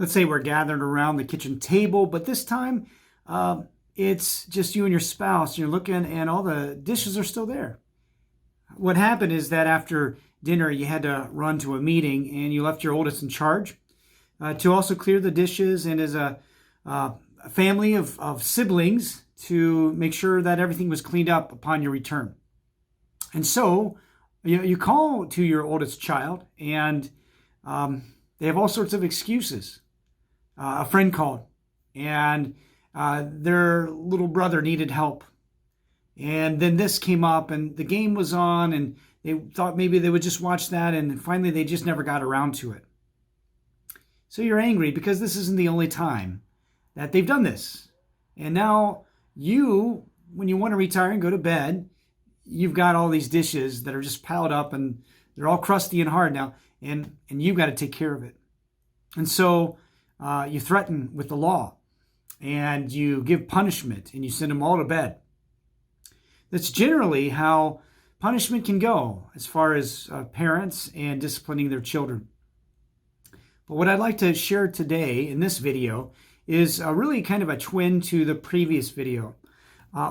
Let's say we're gathered around the kitchen table, but this time it's just you and your spouse. You're looking and all the dishes are still there. What happened is that after dinner, you had to run to a meeting and you left your oldest in charge to also clear the dishes, and as a family of siblings to make sure that everything was cleaned up upon your return. And so you call to your oldest child, and they have all sorts of excuses. A friend called, and their little brother needed help. And then this came up, and the game was on, and they thought maybe they would just watch that, and finally they just never got around to it. So you're angry because this isn't the only time that they've done this. And now you, when you want to retire and go to bed, you've got all these dishes that are just piled up, and they're all crusty and hard now, and you've got to take care of it. And so you threaten with the law, and you give punishment, and you send them all to bed. That's generally how punishment can go as far as parents and disciplining their children. But what I'd like to share today in this video is really kind of a twin to the previous video.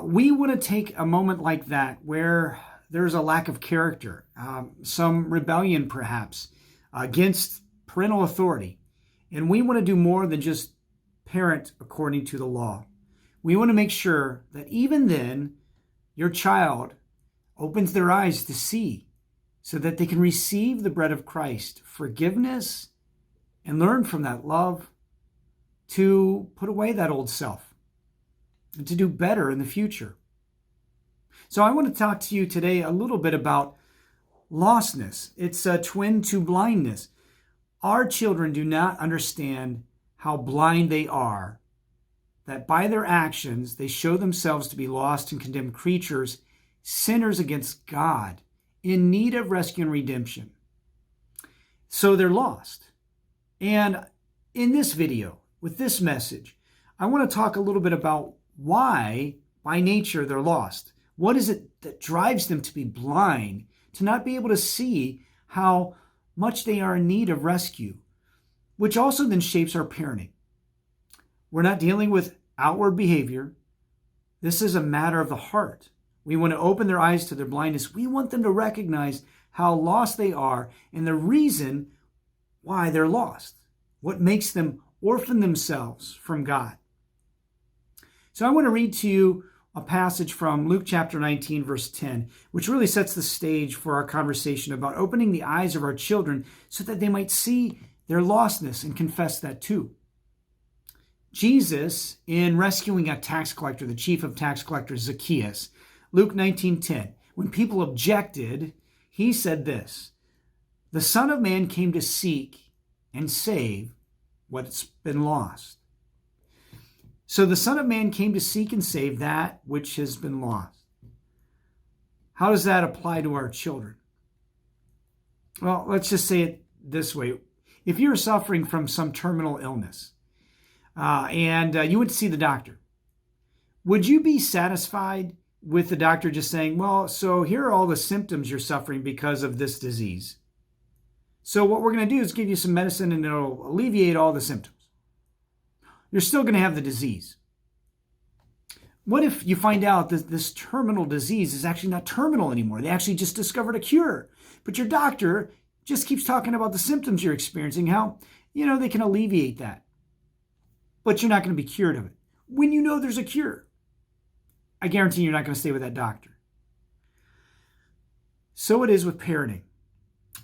We want to take a moment like that where there's a lack of character, some rebellion perhaps against parental authority. And we want to do more than just parent according to the law. We want to make sure that even then, your child opens their eyes to see so that they can receive the bread of Christ, forgiveness, and learn from that love to put away that old self and to do better in the future. So I want to talk to you today a little bit about lostness. It's a twin to blindness. Our children do not understand how blind they are, that by their actions, they show themselves to be lost and condemned creatures, sinners against God, in need of rescue and redemption. So they're lost. And in this video, with this message, I want to talk a little bit about why, by nature, they're lost. What is it that drives them to be blind, to not be able to see how much they are in need of rescue, which also then shapes our parenting. We're not dealing with outward behavior. This is a matter of the heart. We want to open their eyes to their blindness. We want them to recognize how lost they are and the reason why they're lost, what makes them orphan themselves from God. So I want to read to you a passage from Luke chapter 19, verse 10, which really sets the stage for our conversation about opening the eyes of our children so that they might see their lostness and confess that too. Jesus, in rescuing a tax collector, the chief of tax collectors, Zacchaeus, Luke 19:10, when people objected, he said this, "The Son of Man came to seek and save what's been lost." So the Son of Man came to seek and save that which has been lost. How does that apply to our children? Well, let's just say it this way. If you're suffering from some terminal illness and you went to see the doctor, would you be satisfied with the doctor just saying, well, so here are all the symptoms you're suffering because of this disease. So what we're going to do is give you some medicine and it'll alleviate all the symptoms. You're still going to have the disease. What if you find out that this terminal disease is actually not terminal anymore? They actually just discovered a cure. But your doctor just keeps talking about the symptoms you're experiencing, how, they can alleviate that. But you're not going to be cured of it. When you know there's a cure, I guarantee you're not going to stay with that doctor. So it is with parenting.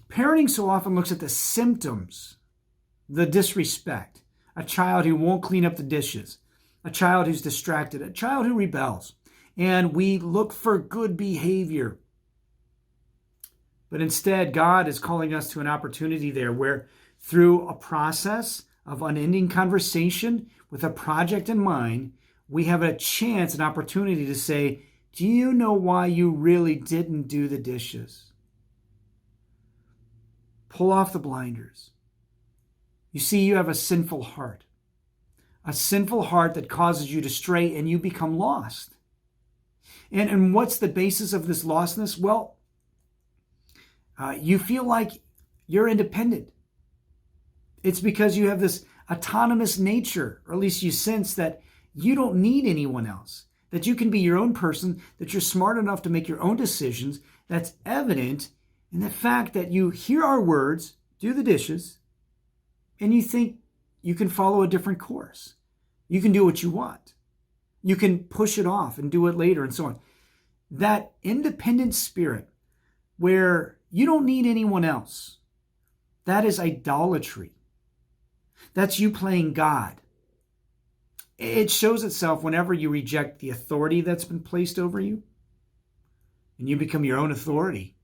Parenting so often looks at the symptoms, the disrespect, a child who won't clean up the dishes, a child who's distracted, a child who rebels, and we look for good behavior. But instead, God is calling us to an opportunity there where through a process of unending conversation with a project in mind, we have a chance, an opportunity to say, do you know why you really didn't do the dishes? Pull off the blinders. You see, you have a sinful heart that causes you to stray and you become lost. And what's the basis of this lostness? Well, you feel like you're independent. It's because you have this autonomous nature, or at least you sense that you don't need anyone else, that you can be your own person, that you're smart enough to make your own decisions. That's evident in the fact that you hear our words, do the dishes, and you think you can follow a different course. You can do what you want. You can push it off and do it later and so on. That independent spirit where you don't need anyone else, that is idolatry. That's you playing God. It shows itself whenever you reject the authority that's been placed over you and you become your own authority.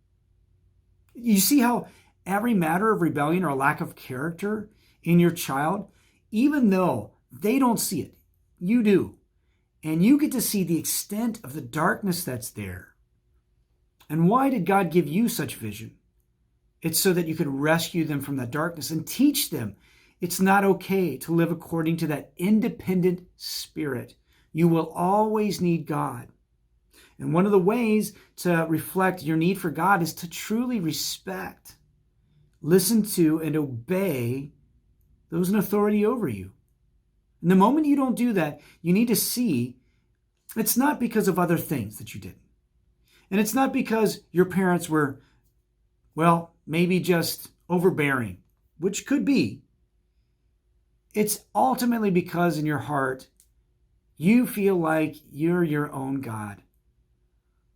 You see how every matter of rebellion or lack of character in your child, even though they don't see it, you do. And you get to see the extent of the darkness that's there. And why did God give you such vision? It's so that you could rescue them from that darkness and teach them it's not okay to live according to that independent spirit. You will always need God. And one of the ways to reflect your need for God is to truly respect, listen to, and obey those in authority over you. And the moment you don't do that, you need to see it's not because of other things that you didn't. And it's not because your parents were, well, maybe just overbearing, which could be. It's ultimately because in your heart, you feel like you're your own God,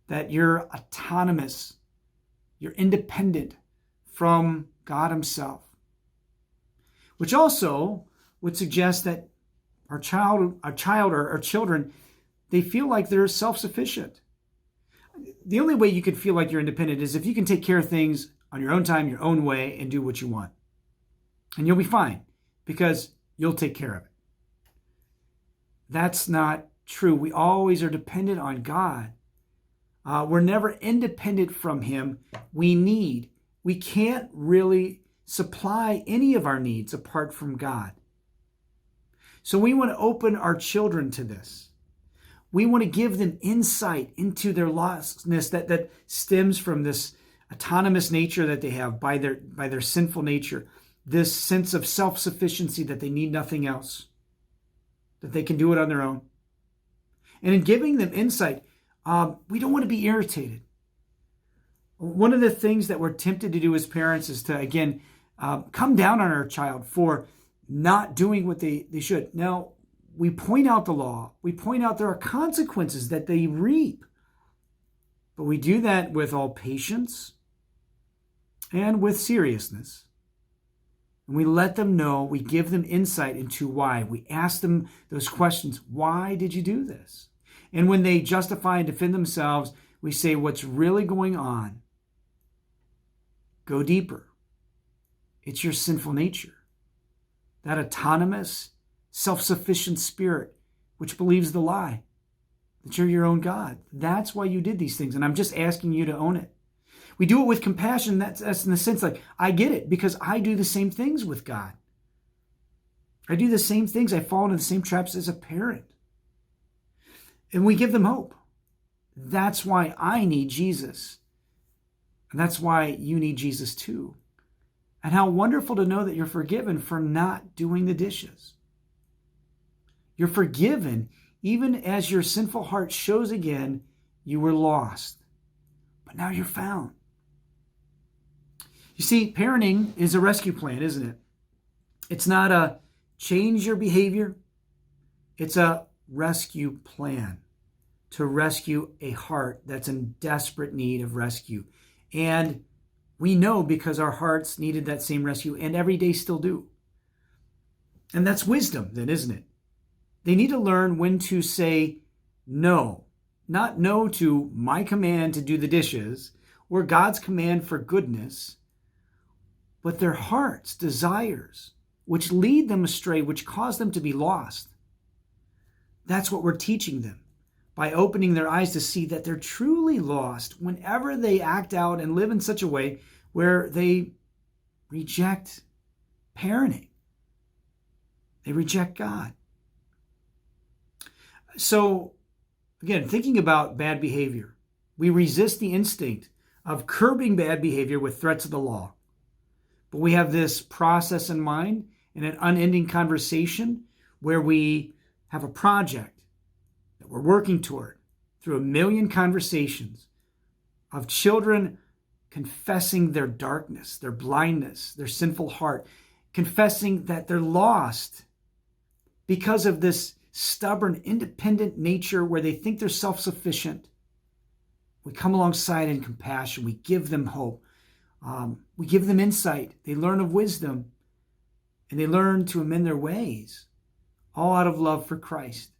that you're autonomous, you're independent from God himself, which also would suggest that our children, they feel like they're self-sufficient. The only way you can feel like you're independent is if you can take care of things on your own time, your own way, and do what you want. And you'll be fine because you'll take care of it. That's not true. We always are dependent on God. We're never independent from him. We can't really supply any of our needs apart from God. So we want to open our children to this. We want to give them insight into their lostness that stems from this autonomous nature that they have by their sinful nature, this sense of self-sufficiency that they need nothing else, that they can do it on their own. And in giving them insight, we don't want to be irritated. One of the things that we're tempted to do as parents is to, again, come down on our child for not doing what they should. Now, we point out the law. We point out there are consequences that they reap. But we do that with all patience and with seriousness. And we let them know, we give them insight into why. We ask them those questions. Why did you do this? And when they justify and defend themselves, we say, what's really going on? Go deeper. It's your sinful nature. That autonomous, self-sufficient spirit, which believes the lie, that you're your own God. That's why you did these things. And I'm just asking you to own it. We do it with compassion. That's in the sense like, I get it because I do the same things with God. I do the same things. I fall into the same traps as a parent. And we give them hope. That's why I need Jesus. And that's why you need Jesus too. And how wonderful to know that you're forgiven for not doing the dishes. You're forgiven even as your sinful heart shows again you were lost. But now you're found. You see, parenting is a rescue plan, isn't it? It's not a change your behavior. It's a rescue plan to rescue a heart that's in desperate need of rescue. And we know because our hearts needed that same rescue and every day still do. And that's wisdom then, isn't it? They need to learn when to say no. Not no to my command to do the dishes or God's command for goodness, but their heart's desires, which lead them astray, which cause them to be lost. That's what we're teaching them by opening their eyes to see that they're truly lost whenever they act out and live in such a way where they reject parenting. They reject God. So, again, thinking about bad behavior, we resist the instinct of curbing bad behavior with threats of the law. But we have this process in mind, in an unending conversation where we have a project that we're working toward through a million conversations of children confessing their darkness, their blindness, their sinful heart, confessing that they're lost because of this stubborn, independent nature where they think they're self-sufficient. We come alongside in compassion. We give them hope. We give them insight. They learn of wisdom, and they learn to amend their ways, all out of love for Christ.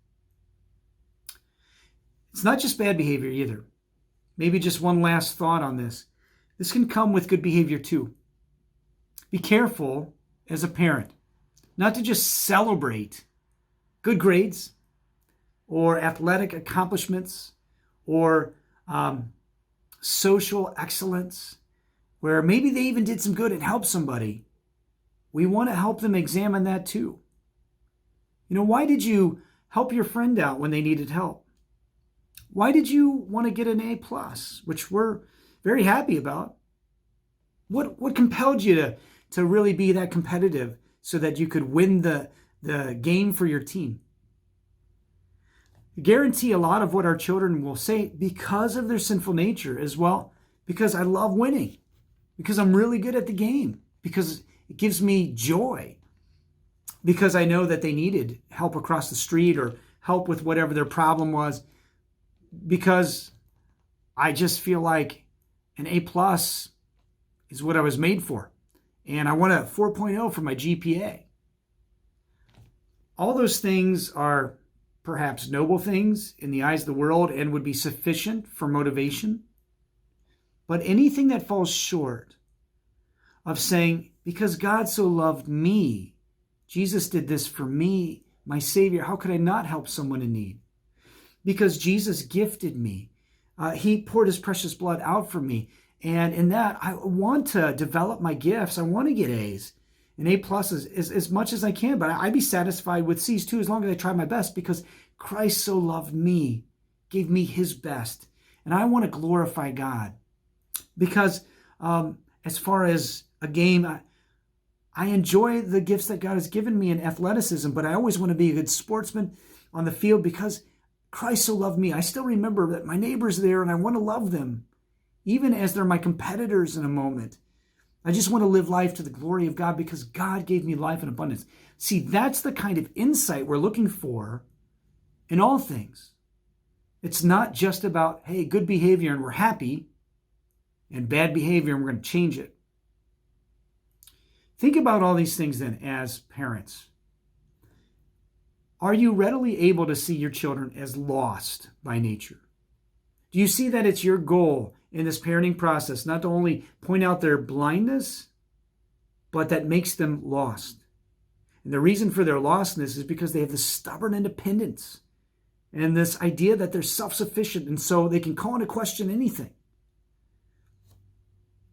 It's not just bad behavior either. Maybe just one last thought on this. This can come with good behavior too. Be careful as a parent not to just celebrate good grades or athletic accomplishments or social excellence, where maybe they even did some good and helped somebody. We want to help them examine that too. Why did you help your friend out when they needed help? Why did you want to get an A+, which we're very happy about? What compelled you to really be that competitive so that you could win the game for your team? I guarantee a lot of what our children will say because of their sinful nature is, well, because I love winning, because I'm really good at the game, because it gives me joy, because I know that they needed help across the street or help with whatever their problem was, because I just feel like an A+ is what I was made for, and I want a 4.0 for my GPA. All those things are perhaps noble things in the eyes of the world and would be sufficient for motivation. But anything that falls short of saying, because God so loved me, Jesus did this for me, my Savior, how could I not help someone in need? Because Jesus gifted me. He poured his precious blood out for me. And in that, I want to develop my gifts. I want to get A's and A+ as much as I can. But I'd be satisfied with C's too, as long as I try my best, because Christ so loved me, gave me his best. And I want to glorify God. Because as far as a game, I enjoy the gifts that God has given me in athleticism, but I always want to be a good sportsman on the field because Christ so loved me. I still remember that my neighbor's there and I want to love them, even as they're my competitors in a moment. I just want to live life to the glory of God because God gave me life in abundance. See, that's the kind of insight we're looking for in all things. It's not just about, hey, good behavior and we're happy, and bad behavior and we're going to change it. Think about all these things then as parents. Are you readily able to see your children as lost by nature? Do you see that it's your goal in this parenting process not to only point out their blindness, but that makes them lost? And the reason for their lostness is because they have this stubborn independence and this idea that they're self-sufficient, and so they can call into question anything.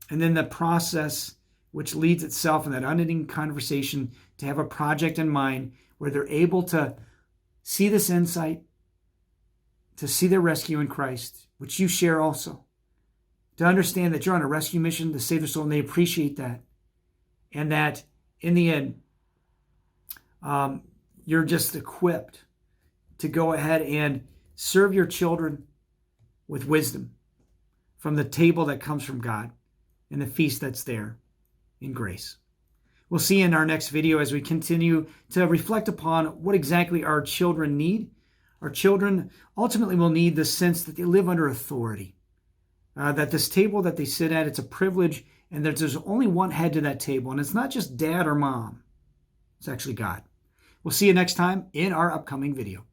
And then the process which leads itself in that unending conversation to have a project in mind where they're able to see this insight, to see their rescue in Christ, which you share also, to understand that you're on a rescue mission to save their soul, and they appreciate that. And that in the end, you're just equipped to go ahead and serve your children with wisdom from the table that comes from God and the feast that's there in grace. We'll see in our next video as we continue to reflect upon what exactly our children need. Our children ultimately will need the sense that they live under authority, that this table that they sit at, it's a privilege, and that there's only one head to that table, and it's not just dad or mom. It's actually God. We'll see you next time in our upcoming video.